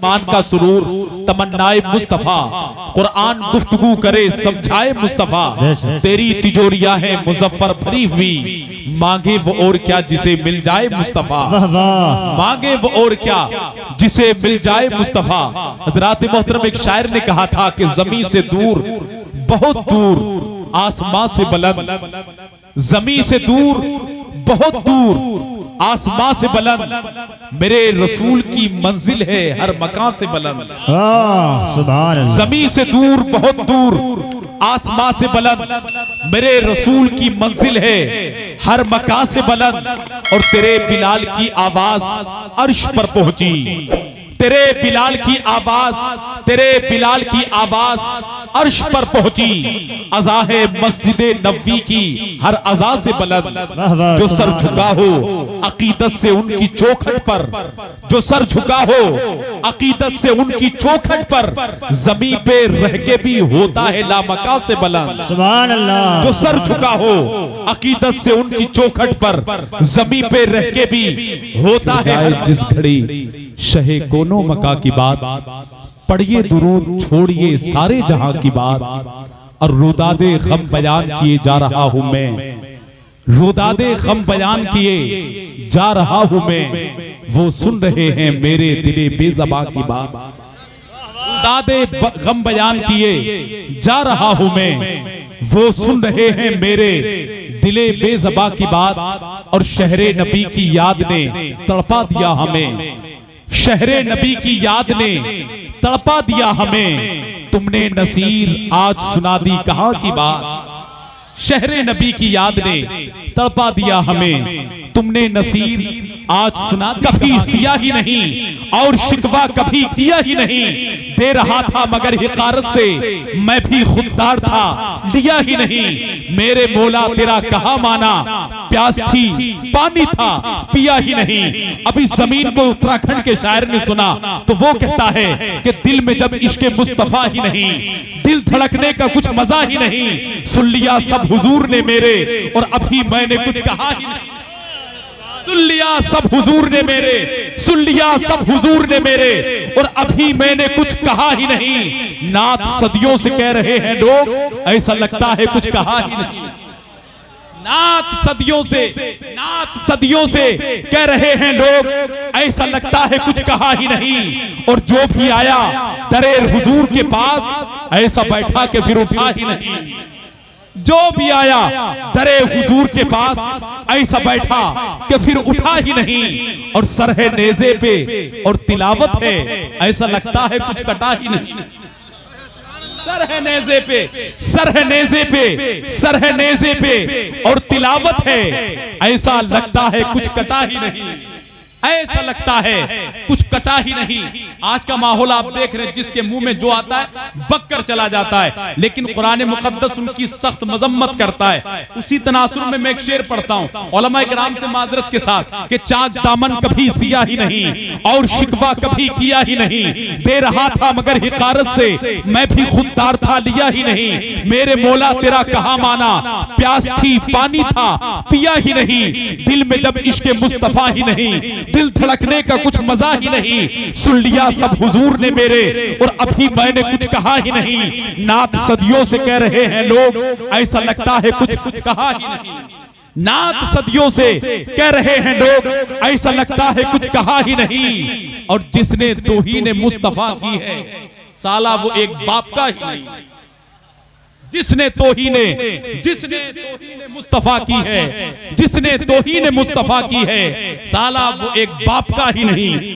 ईमान का सुरूर तमन्नाए मुस्तफा, कुरान गुफ्तगू करे समझाए मुस्तफा। तेरी तिजोरियां हैं मुजफ्फर भरी हुई, मांगे वो और क्या जिसे मिल जाए मुस्तफा, मांगे वो और क्या जिसे मिल जाए मुस्तफा। हजरात मोहतरम एक शायर ने कहा था कि जमीन से दूर, बहुत दूर, आसमां से बुलंद, जमीन से दूर, बहुत दूर, आसमां से बुलंद, मेरे रसूल की मंजिल है हर मकान से बुलंद। जमीन से दूर, बहुत दूर, आसमां से बुलंद, मेरे रसूल की मंजिल है हर मकान से बुलंद। और तेरे बिलाल की आवाज अर्श पर पहुंची, तेरे बिलाल की आवाज, तेरे बिलाल की आवाज अर्श पर पहुंची। अज़ा है मस्जिदे नबवी की हर अज़ा से बुलंद, जो सर झुका हो अकीदत से उनकी चौखट पर, जो सर झुका हो अकीदत से उनकी चौखट पर, जमीन पे रह के भी होता है लामका से बुलंद। सुभान अल्लाह। जो सर झुका हो अकीदत से उनकी चौखट पर, जमीन पे रह के भी होता है जिस घड़ी शहे कोनो मका की बात, पढ़िए दुरूद छोड़िए सारे जहां की बात। और रुदादे गम बयान किए जा रहा हूं मैं, रुदादे गम बयान किए जा रहा हूं मैं, वो सुन रहे हैं मेरे दिले बेज़बां की बात। रुदादे गम बयान किए जा रहा हूं मैं, वो सुन रहे हैं मेरे दिले बेज़बां की बात। और शहरे नबी की याद ने तड़पा दिया हमें, शहरे नबी की याद ने तड़पा दिया हमें, तुमने नसीर आज सुना दी कहां की बात। शहरे नबी की याद ने तड़पा दिया हमें, तुमने नसीर आज सुना। कभी सिया ही नहीं और शिकवा कभी किया ही नहीं, दे रहा था मगर हिकारत से मैं भी खुददार था, लिया ही नहीं। मेरे मौला तेरा कहा माना, प्यास थी पानी था पिया ही नहीं। अभी जमीन को उत्तराखंड के शायर ने सुना तो वो कहता है कि दिल में जब इश्क मुस्तफा ही नहीं, दिल धड़कने का कुछ मजा ही नहीं, सुन लिया सब हुजूर ने मेरे और अभी मैंने कुछ कहा ही नहीं। सुन लिया सब हुजूर ने मेरे, सुन लिया सब हुजूर ने मेरे और अभी मैंने कुछ कहा ही नहीं। नात सदियों से कह रहे हैं लोग, ऐसा लगता है कुछ कहा ही नहीं। नात सदियों से, नात सदियों से कह रहे हैं लोग, ऐसा लगता है कुछ कहा ही नहीं। और जो भी आया दरे हुजूर के पास, ऐसा बैठा के फिर उठा ही नहीं। जो भी आया दरे हुजूर के पास, ऐसा बैठा कि फिर उठा ही नहीं। और सर है नेज़े पे और तिलावत है, ऐसा लगता है कुछ कटा ही नहीं। सर है नेज़े पे, सर है नेज़े पे, सर है नेज़े पे और तिलावत है, ऐसा लगता है कुछ कटा ही नहीं, ऐसा लगता है कुछ कटा ही नहीं। आज का माहौल आप देख रहे हैं, जिसके मुंह में जो आता है बककर चला जाता है, लेकिन कुरान मुकद्दस उनकी सख्त मजम्मत करता है। उसी तनासुर में मैं एक शेर पढ़ता हूं उलमाए किराम से माजरत के साथ कि चाक दामन कभी सिया ही नहीं और शिकवा कभी किया ही नहीं, दे रहा था मगर हिकारत से मैं भी खुददार था, लिया ही नहीं। मेरे मौला तेरा कहा माना, प्यास थी पानी था पिया ही नहीं। दिल में जब इश्क मुस्तफा ही नहीं, दिल धड़कने का कुछ मजा ही नहीं, सुन लिया सब हुजूर ने मेरे और अभी मैंने कुछ कहा ही नहीं। नात सदियों से कह रहे हैं लोग, ऐसा लगता है कुछ कहा ही नहीं। नात सदियों से कह रहे हैं लोग, ऐसा लगता है कुछ कहा ही नहीं। और जिसने तौहीन मुस्तफा की है, साला वो एक बाप का ही नहीं। जिसने तौहीने मुस्तफा की है, जिसने तौहीन मुस्तफा की है, साला वो एक बाप का ही नहीं।